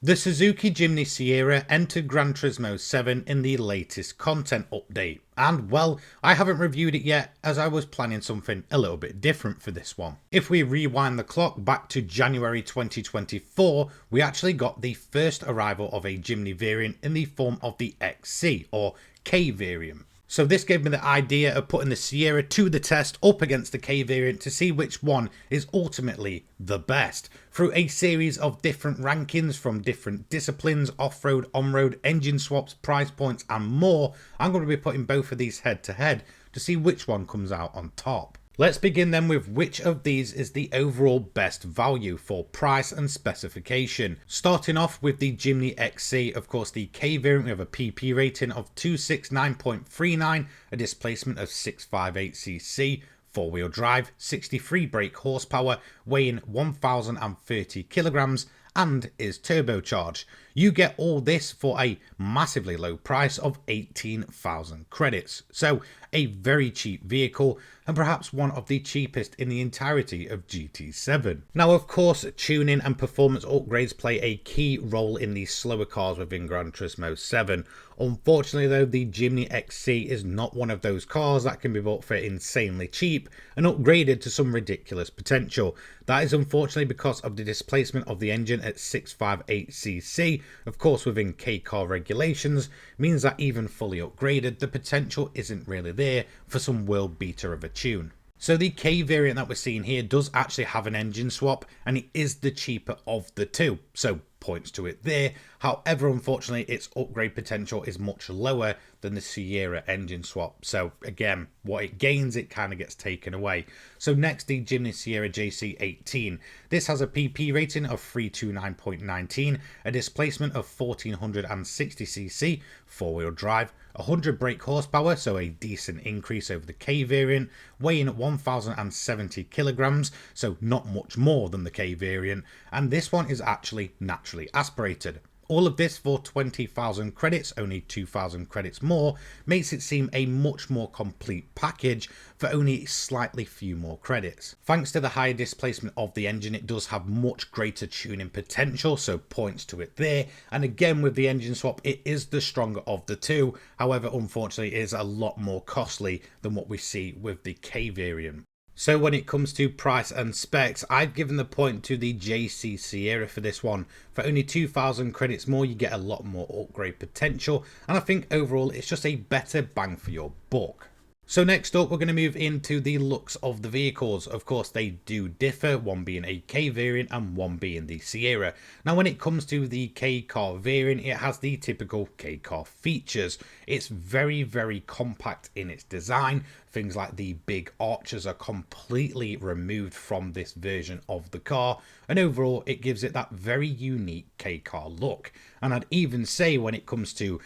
The Suzuki Jimny Sierra entered Gran Turismo 7 in the latest content update, and well, I haven't reviewed it yet as I was planning something a little bit different for this one. If we rewind the clock back to January 2024, we actually got the first arrival of a Jimny variant in the form of the XC or K variant. So this gave me the idea of putting the Sierra to the test up against the K variant to see which one is ultimately the best. Through a series of different rankings from different disciplines, off-road, on-road, engine swaps, price points and more, I'm going to be putting both of these head to head to see which one comes out on top. Let's begin then with which of these is the overall best value for price and specification. Starting off with the Jimny XC, of course the K variant, we have a PP rating of 269.39, a displacement of 658cc, 4-wheel drive, 63 brake horsepower, weighing 1030 kilograms, and is turbocharged. You get all this for a massively low price of 18,000 credits. So a very cheap vehicle and perhaps one of the cheapest in the entirety of GT7. Now of course tuning and performance upgrades play a key role in these slower cars within Gran Turismo 7. Unfortunately though, the Jimny XC is not one of those cars that can be bought for insanely cheap and upgraded to some ridiculous potential. That is unfortunately because of the displacement of the engine at 658cc. Of course within K car regulations means that even fully upgraded the potential isn't really there for some world beater of a tune. So the K variant that we're seeing here does actually have an engine swap and it is the cheaper of the two, so points to it there. However, unfortunately its upgrade potential is much lower than the Sierra engine swap, so again what it gains it kind of gets taken away. So next, the Jimny Sierra JC18. This has a PP rating of 329.19, a displacement of 1460cc, 4-wheel drive, 100 brake horsepower, so a decent increase over the K variant, weighing 1070 kilograms, so not much more than the K variant, and this one is actually naturally aspirated. All of this for 20,000 credits, only 2,000 credits more, makes it seem a much more complete package for only slightly few more credits. Thanks to the higher displacement of the engine, it does have much greater tuning potential, so points to it there. And again with the engine swap, it is the stronger of the two. However, unfortunately it is a lot more costly than what we see with the K variant. So when it comes to price and specs, I've given the point to the JC Sierra for this one. For only 2,000 credits more, you get a lot more upgrade potential, and I think overall it's just a better bang for your buck. So next up, we're going to move into the looks of the vehicles. Of course, they do differ, one being a K variant and one being the Sierra. Now, when it comes to the K car variant, it has the typical K car features. It's very, very compact in its design. Things like the big arches are completely removed from this version of the car, and overall it gives it that very unique K car look. And I'd even say when it comes to,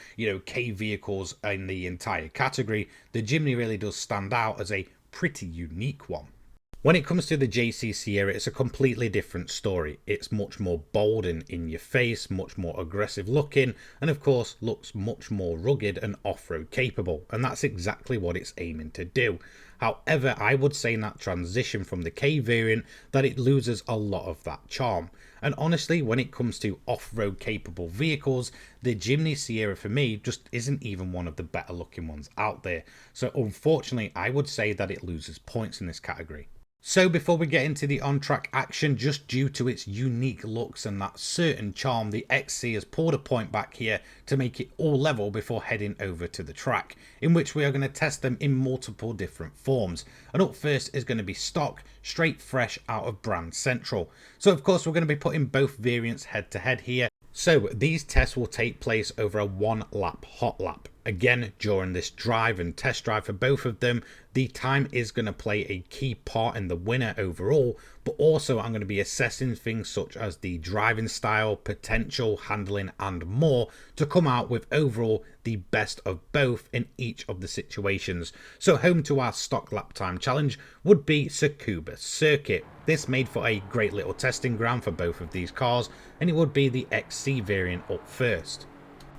K vehicles in the entire category, the Jimny really does stand out as a pretty unique one. When it comes to the JC Sierra, it's a completely different story. It's much more bold and in your face, much more aggressive looking, and of course looks much more rugged and off-road capable, and that's exactly what it's aiming to do. However, I would say in that transition from the K variant that it loses a lot of that charm. And honestly, when it comes to off-road capable vehicles, the Jimny Sierra for me just isn't even one of the better looking ones out there. So unfortunately, I would say that it loses points in this category. So before we get into the on-track action, just due to its unique looks and that certain charm, the XC has pulled a point back here to make it all level before heading over to the track, in which we are going to test them in multiple different forms. And up first is going to be stock, straight fresh out of brand central. So of course we're going to be putting both variants head to head here. So these tests will take place over a 1 lap hot lap. Again, during this drive and test drive for both of them, the time is going to play a key part in the winner overall, but also I'm going to be assessing things such as the driving style, potential, handling and more to come out with overall the best of both in each of the situations. So home to our stock lap time challenge would be Tsukuba Circuit. This made for a great little testing ground for both of these cars, and it would be the XC variant up first.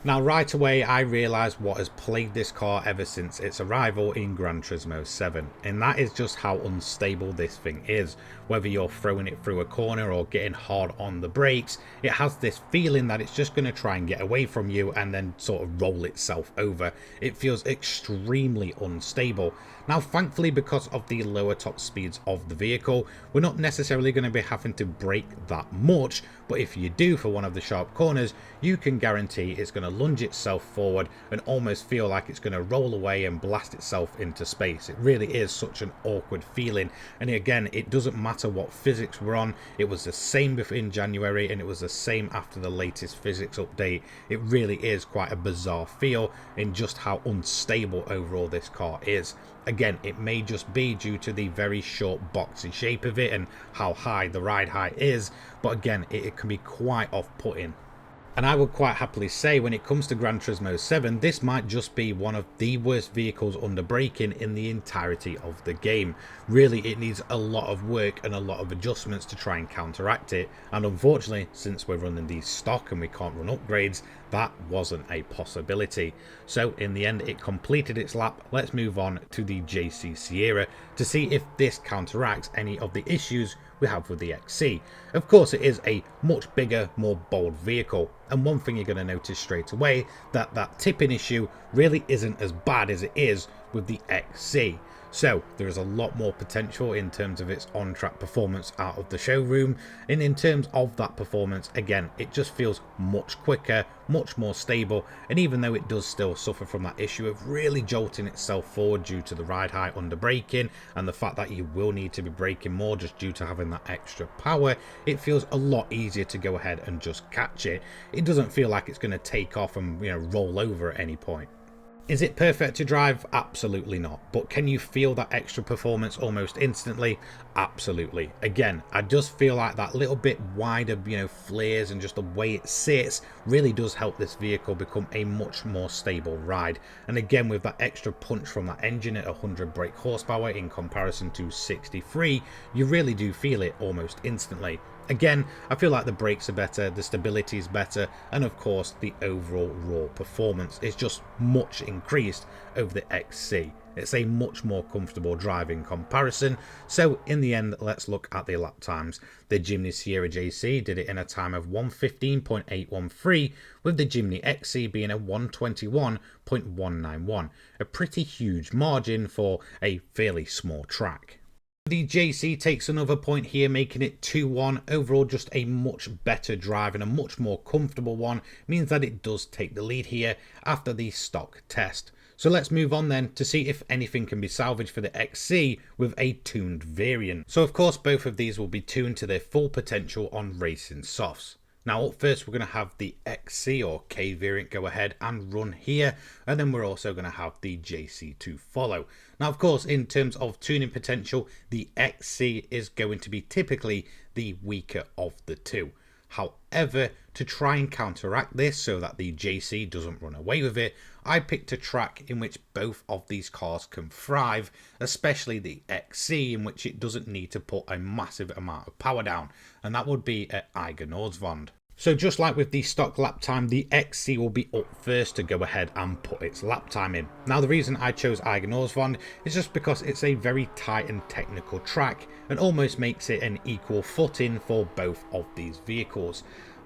Now right away I realised what has plagued this car ever since its arrival in Gran Turismo 7, and that is just how unstable this thing is. Whether you're throwing it through a corner or getting hard on the brakes, it has this feeling that it's just going to try and get away from you and then sort of roll itself over. It feels extremely unstable. Now thankfully, because of the lower top speeds of the vehicle, we're not necessarily going to be having to brake that much, but if you do for one of the sharp corners, you can guarantee it's going to lunge itself forward and almost feel like it's going to roll away and blast itself into space. It really is such an awkward feeling, and again, it doesn't matter what physics we're on. It was the same in January and it was the same after the latest physics update. It really is quite a bizarre feel in just how unstable overall this car is. Again, it may just be due to the very short boxy shape of it and how high the ride height is, but again, it can be quite off-putting. And I would quite happily say when it comes to Gran Turismo 7, this might just be one of the worst vehicles under braking in the entirety of the game. Really, it needs a lot of work and a lot of adjustments to try and counteract it. And unfortunately, since we're running these stock and we can't run upgrades, that wasn't a possibility. So in the end, it completed its lap. Let's move on to the JC Sierra to see if this counteracts any of the issues we have with the XC. Of course, it is a much bigger, more bold vehicle, and one thing you're going to notice straight away, that tipping issue really isn't as bad as it is with the XC. So there is a lot more potential in terms of its on-track performance out of the showroom, and in terms of that performance, again, it just feels much quicker, much more stable, and even though it does still suffer from that issue of really jolting itself forward due to the ride height under braking and the fact that you will need to be braking more just due to having that extra power, it feels a lot easier to go ahead and just catch it. It doesn't feel like it's going to take off and roll over at any point. Is it perfect to drive? Absolutely not. But can you feel that extra performance almost instantly? Absolutely. Again, I just feel like that little bit wider, flares and just the way it sits really does help this vehicle become a much more stable ride. And again, with that extra punch from that engine at 100 brake horsepower in comparison to 63, you really do feel it almost instantly. Again, I feel like the brakes are better, the stability is better, and of course the overall raw performance is just much increased over the XC. It's a much more comfortable driving comparison. So in the end, let's look at the lap times. The Jimny Sierra JC did it in a time of 1:15.813, with the Jimny XC being a 1:21.191, a pretty huge margin for a fairly small track. The JC takes another point here, making it 2-1. Overall, just a much better drive and a much more comfortable one, means that it does take the lead here after the stock test. So let's move on then to see if anything can be salvaged for the XC with a tuned variant. So of course, both of these will be tuned to their full potential on racing softs. Now up first, we're going to have the XC or K variant go ahead and run here, and then we're also going to have the JC to follow. Now of course, in terms of tuning potential, the XC is going to be typically the weaker of the two. However, to try and counteract this so that the JC doesn't run away with it, I picked a track in which both of these cars can thrive, especially the XC, in which it doesn't need to put a massive amount of power down, and that would be at Eiger Nordsvand. So just like with the stock lap time, the XC will be up first to go ahead and put its lap time in. Now the reason I chose Eiger Nordsvand is just because it's a very tight and technical track and almost makes it an equal footing for both of these vehicles.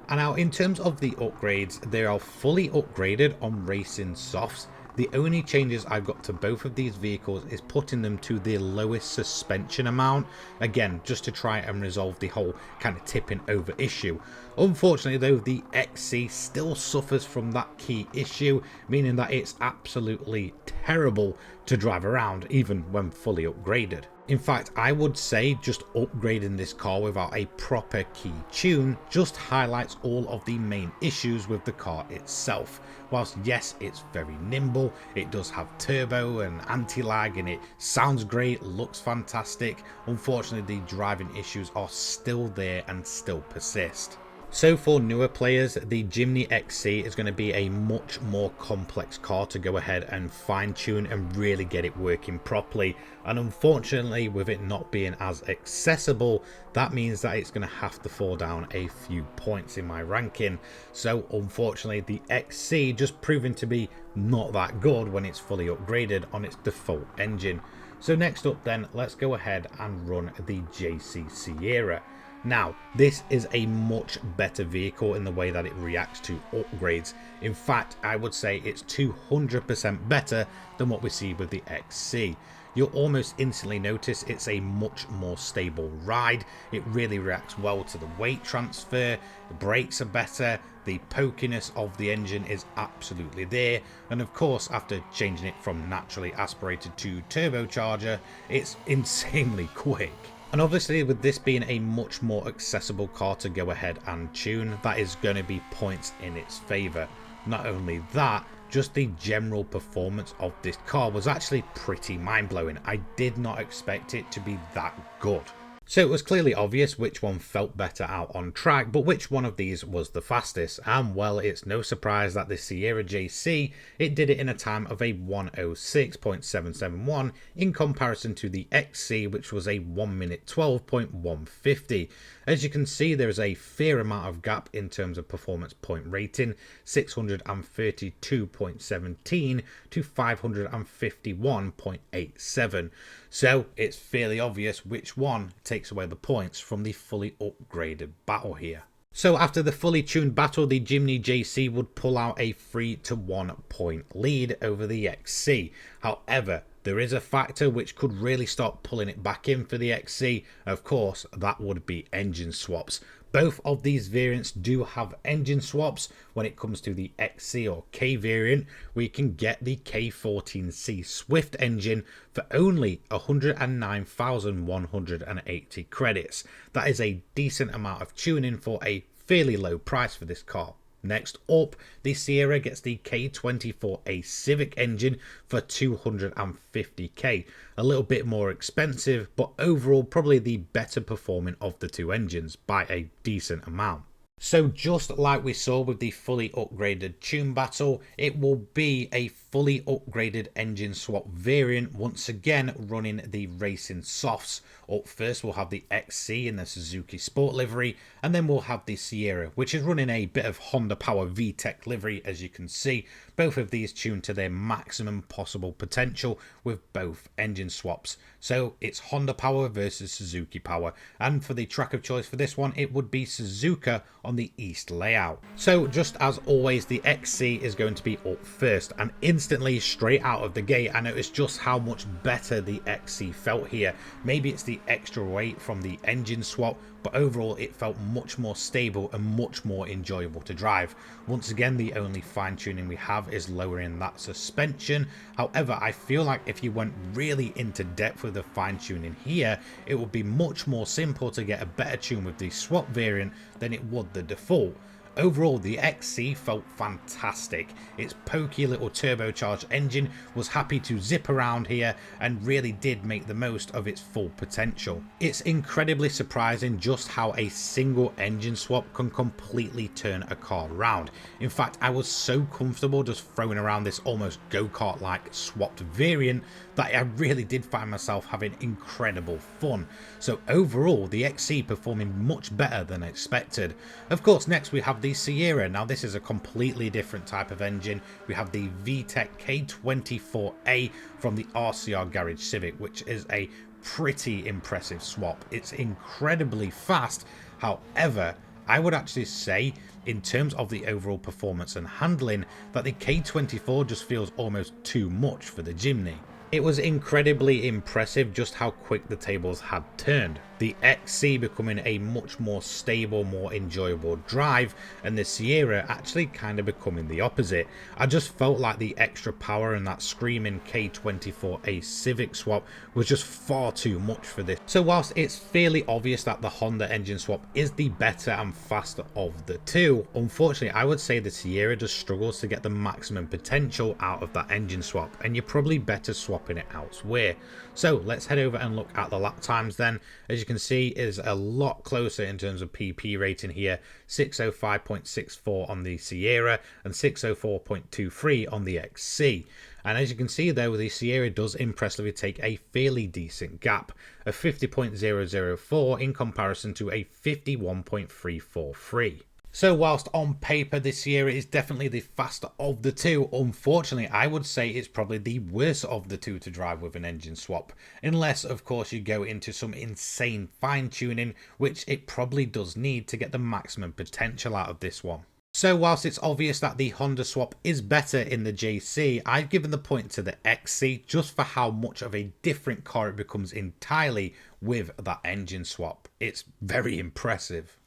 And now in terms of the upgrades, they are fully upgraded on racing softs. The only changes I've got to both of these vehicles is putting them to the lowest suspension amount, again just to try and resolve the whole kind of tipping over issue. Unfortunately though, the XC still suffers from that key issue, meaning that it's absolutely terrible to drive around even when fully upgraded. In fact, I would say just upgrading this car without a proper key tune just highlights all of the main issues with the car itself. Whilst yes, it's very nimble, it does have turbo and anti-lag and it sounds great, looks fantastic, unfortunately the driving issues are still there and still persist. So for newer players, the Jimny XC is going to be a much more complex car to go ahead and fine tune and really get it working properly. And unfortunately, with it not being as accessible, that means that it's going to have to fall down a few points in my ranking. So unfortunately, the XC just proven to be not that good when it's fully upgraded on its default engine. So next up then, let's go ahead and run the JC Sierra. Now, this is a much better vehicle in the way that it reacts to upgrades. In fact, I would say it's 200% better than what we see with the XC. You'll almost instantly notice it's a much more stable ride. It really reacts well to the weight transfer, the brakes are better, the pokiness of the engine is absolutely there, and of course after changing it from naturally aspirated to turbocharger, it's insanely quick. And obviously with this being a much more accessible car to go ahead and tune, that is going to be points in its favour. Not only that, just the general performance of this car was actually pretty mind-blowing. I did not expect it to be that good. So it was clearly obvious which one felt better out on track, but which one of these was the fastest? And well, it's no surprise that the Sierra JC, it did it in a time of a 1:06.771 in comparison to the XC, which was a 1:12.150. 12.150. As you can see, there is a fair amount of gap in terms of performance point rating, 632.17 to 551.87. So it's fairly obvious which one takes away the points from the fully upgraded battle here. So after the fully tuned battle, the Jimny JC would pull out a 3-to-1 point lead over the XC. However, there is a factor which could really start pulling it back in for the XC. Of course, that would be engine swaps. Both of these variants do have engine swaps. When it comes to the XC or K variant, we can get the K14C Swift engine for only 109,180 credits. That is a decent amount of tuning for a fairly low price for this car. Next up, the Sierra gets the K24A Civic engine for 250k. A little bit more expensive, but overall probably the better performing of the two engines by a decent amount. So just like we saw with the fully upgraded tune battle, it will be a fully upgraded engine swap variant, once again running the racing softs. Up first we'll have the XC in the Suzuki Sport livery, and then we'll have the Sierra, which is running a bit of Honda Power VTEC livery. As you can see, both of these tuned to their maximum possible potential with both engine swaps. So it's Honda Power versus Suzuki Power, and for the track of choice for this one, it would be Suzuka on the East layout. So just as always, the XC is going to be up first, and instantly straight out of the gate I noticed just how much better the XC felt here. Maybe it's the extra weight from the engine swap, but overall it felt much more stable and much more enjoyable to drive. Once again, the only fine tuning we have is lowering that suspension. However, I feel like if you went really into depth with the fine tuning here, it would be much more simple to get a better tune with the swap variant than it would the default. Overall, the XC felt fantastic. Its pokey little turbocharged engine was happy to zip around here and really did make the most of its full potential. It's incredibly surprising just how a single engine swap can completely turn a car around. In fact, I was so comfortable just throwing around this almost go-kart like swapped variant that I really did find myself having incredible fun. So overall, the XC performing much better than expected. Of course, next we have the Sierra. Now this is a completely different type of engine. We have the VTEC K24A from the RCR Garage Civic, which is a pretty impressive swap. It's incredibly fast. However, I would actually say in terms of the overall performance and handling that the K24 just feels almost too much for the Jimny. It was incredibly impressive just how quick the tables had turned. The XC becoming a much more stable, more enjoyable drive, and the Sierra actually kind of becoming the opposite. I just felt like the extra power and that screaming K24A Civic swap was just far too much for this. So whilst it's fairly obvious that the Honda engine swap is the better and faster of the two, unfortunately I would say the Sierra just struggles to get the maximum potential out of that engine swap, and you're probably better swapping it elsewhere. So let's head over and look at the lap times then. As you can see, is a lot closer in terms of PP rating here. 605.64 on the Sierra and 604.23 on the XC. And as you can see though, the Sierra does impressively take a fairly decent gap of 50.004 in comparison to a 51.343. So whilst on paper the Sierra is definitely the faster of the two, unfortunately I would say it's probably the worst of the two to drive with an engine swap. Unless of course you go into some insane fine tuning, which it probably does need to get the maximum potential out of this one. So whilst it's obvious that the Honda swap is better in the JC, I've given the point to the XC just for how much of a different car it becomes entirely with that engine swap. It's very impressive.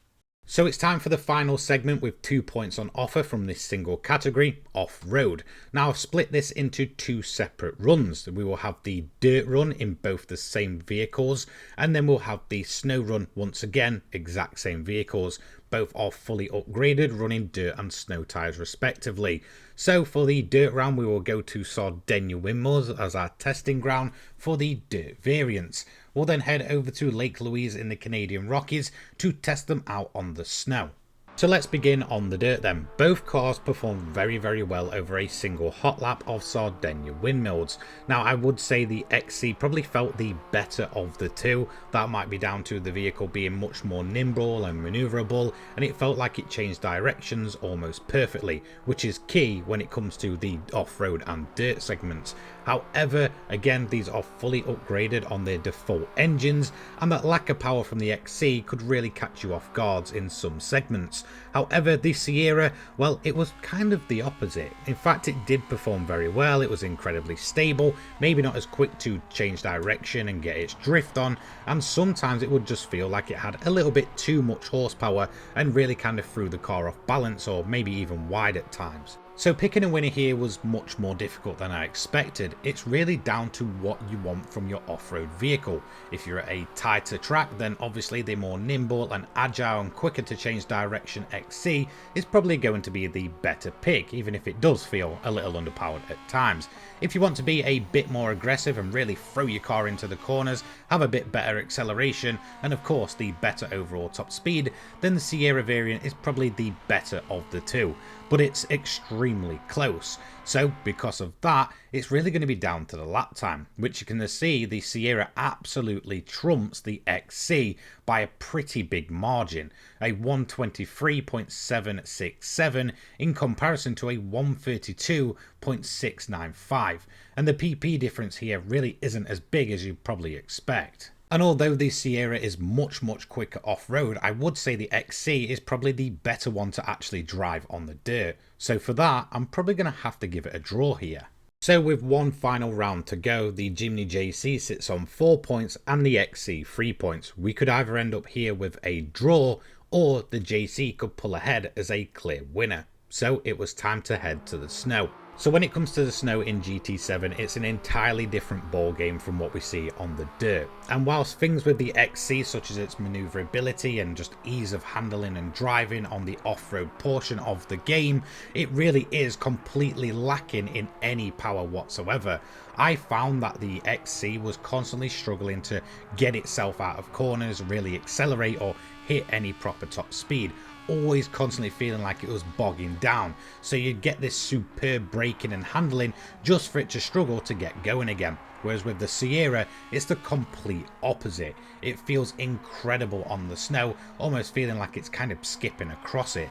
So it's time for the final segment with 2 points on offer from this single category, off-road. Now I've split this into two separate runs. We will have the dirt run in both the same vehicles, and then we'll have the snow run once again, exact same vehicles. Both are fully upgraded, running dirt and snow tyres respectively. So for the dirt round, we will go to Sardinia Windmills as our testing ground for the dirt variants. We'll then head over to Lake Louise in the Canadian Rockies to test them out on the snow. So let's begin on the dirt then. Both cars performed very well over a single hot lap of Sardinia Windmills. Now I would say the XC probably felt the better of the two. That might be down to the vehicle being much more nimble and maneuverable, and it felt like it changed directions almost perfectly, which is key when it comes to the off-road and dirt segments. However, again, these are fully upgraded on their default engines, and that lack of power from the XC could really catch you off guard in some segments. However, the Sierra, well, it was kind of the opposite. In fact, it did perform very well. It was incredibly stable, maybe not as quick to change direction and get its drift on, and sometimes it would just feel like it had a little bit too much horsepower and really kind of threw the car off balance, or maybe even wide at times. So picking a winner here was much more difficult than I expected. It's really down to what you want from your off-road vehicle. If you're at a tighter track, then obviously the more nimble and agile and quicker to change direction XC is probably going to be the better pick, even if it does feel a little underpowered at times. If you want to be a bit more aggressive and really throw your car into the corners, have a bit better acceleration, and of course the better overall top speed, then the Sierra variant is probably the better of the two. But it's extremely close. So because of that, it's really going to be down to the lap time, which you can see the Sierra absolutely trumps the XC by a pretty big margin, a 123.767 in comparison to a 132.695, and the PP difference here really isn't as big as you'd probably expect. And although the Sierra is much quicker off-road, I would say the XC is probably the better one to actually drive on the dirt. So for that, I'm probably going to have to give it a draw here. So with one final round to go, the Jimny JC sits on 4 points and the XC 3 points. We could either end up here with a draw, or the JC could pull ahead as a clear winner. So it was time to head to the snow. So when it comes to the snow in GT7, it's an entirely different ball game from what we see on the dirt. And whilst things with the XC, such as its maneuverability and just ease of handling and driving on the off-road portion of the game, it really is completely lacking in any power whatsoever. I found that the XC was constantly struggling to get itself out of corners, really accelerate or hit any proper top speed. Always constantly feeling like it was bogging down, so you'd get this superb braking and handling just for it to struggle to get going again. Whereas with the Sierra, it's the complete opposite. It feels incredible on the snow, almost feeling like it's kind of skipping across it.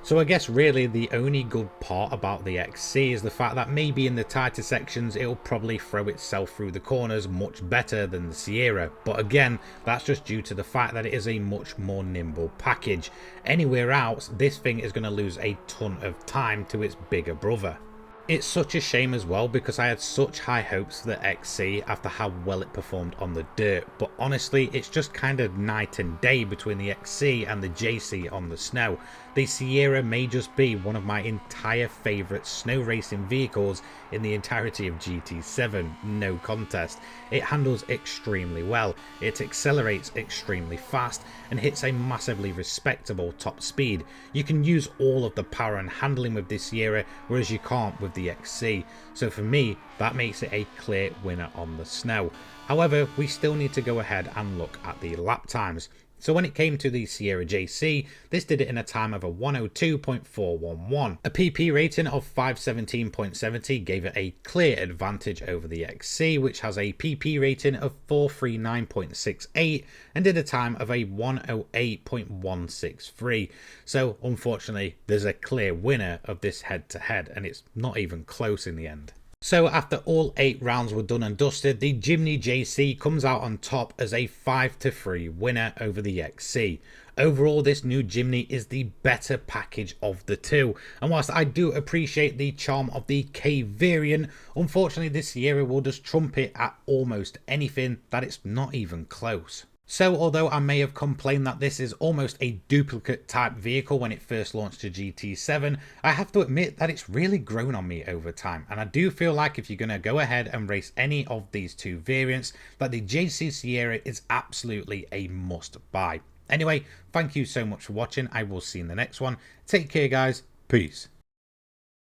So I guess really the only good part about the XC is the fact that maybe in the tighter sections it'll probably throw itself through the corners much better than the Sierra, but again that's just due to the fact that it is a much more nimble package. Anywhere else this thing is going to lose a ton of time to its bigger brother. It's such a shame as well because I had such high hopes for the XC after how well it performed on the dirt, but honestly it's just kind of night and day between the XC and the JC on the snow. The Sierra may just be one of my entire favourite snow racing vehicles in the entirety of GT7, no contest. It handles extremely well, it accelerates extremely fast and hits a massively respectable top speed. You can use all of the power and handling with this Sierra, whereas you can't with the the XC. So for me, that makes it a clear winner on the snow. However, we still need to go ahead and look at the lap times. So when it came to the Sierra JC, this did it in a time of a 102.411. A PP rating of 517.70 gave it a clear advantage over the XC, which has a PP rating of 439.68 and did a time of a 108.163. So unfortunately, there's a clear winner of this head-to-head, and it's not even close in the end. So after all 8 rounds were done and dusted, the Jimny JC comes out on top as a 5-3 winner over the XC. Overall, this new Jimny is the better package of the two, and whilst I do appreciate the charm of the K variant, unfortunately this Sierra will just trump it at almost anything that it's not even close. So although I may have complained that this is almost a duplicate type vehicle when it first launched to GT7, I have to admit that it's really grown on me over time, and I do feel like if you're going to go ahead and race any of these two variants, that the JC Sierra is absolutely a must buy. Anyway, thank you so much for watching. I will see you in the next one. Take care guys. Peace.